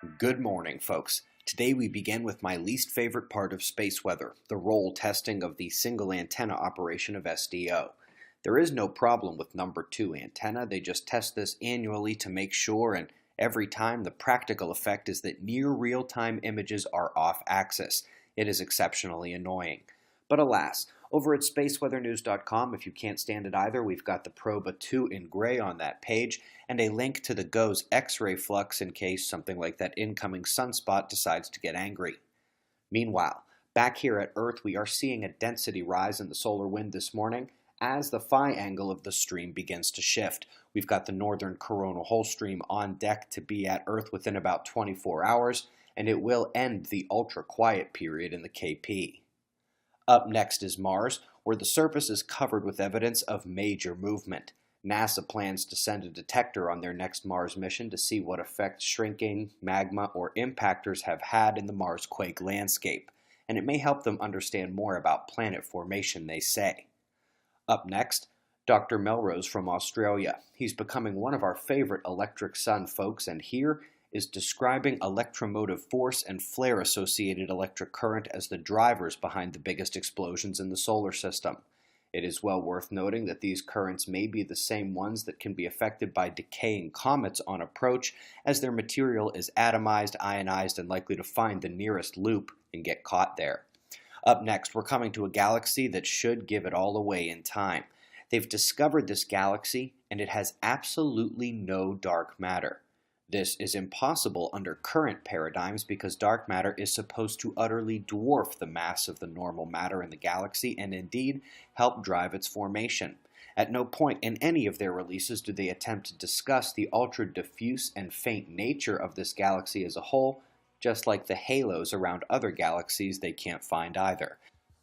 Good morning, folks. Today we begin with my least favorite part of space weather, the roll testing of the single antenna operation of SDO. There is no problem with number 2 antenna, they just test this annually to make sure, and every time the practical effect is that near real-time images are off-axis. It is exceptionally annoying. But alas, over at spaceweathernews.com, if you can't stand it either, we've got the Proba 2 in gray on that page, and a link to the GOES X-ray flux in case something like that incoming sunspot decides to get angry. Meanwhile, back here at Earth, we are seeing a density rise in the solar wind this morning as the phi angle of the stream begins to shift. We've got the northern coronal hole stream on deck to be at Earth within about 24 hours, and it will end the ultra-quiet period in the KP. Up next is Mars, where the surface is covered with evidence of major movement. NASA plans to send a detector on their next Mars mission to see what effect shrinking, magma, or impactors have had in the Mars quake landscape, and it may help them understand more about planet formation, they say. Up next, Dr. Melrose from Australia. He's becoming one of our favorite electric sun folks, and here is describing electromotive force and flare-associated electric current as the drivers behind the biggest explosions in the solar system. It is well worth noting that these currents may be the same ones that can be affected by decaying comets on approach, as their material is atomized, ionized, and likely to find the nearest loop and get caught there. Up next, we're coming to a galaxy that should give it all away in time. They've discovered this galaxy, and it has absolutely no dark matter. This is impossible under current paradigms because dark matter is supposed to utterly dwarf the mass of the normal matter in the galaxy and indeed help drive its formation. At no point in any of their releases do they attempt to discuss the ultra-diffuse and faint nature of this galaxy as a whole, just like the halos around other galaxies they can't find either.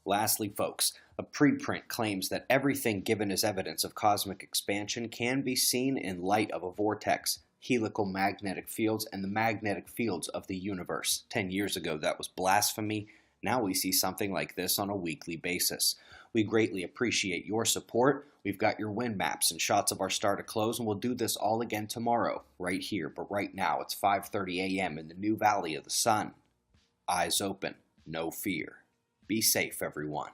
Lastly, folks, a preprint claims that everything given as evidence of cosmic expansion can be seen in light of a vortex, helical magnetic fields, and the magnetic fields of the universe. 10 years ago, that was blasphemy. Now we see something like this on a weekly basis. We greatly appreciate your support. We've got your wind maps and shots of our star to close, and we'll do this all again tomorrow, right here. But right now, it's 5:30 a.m. in the new Valley of the Sun. Eyes open, no fear. Be safe, everyone.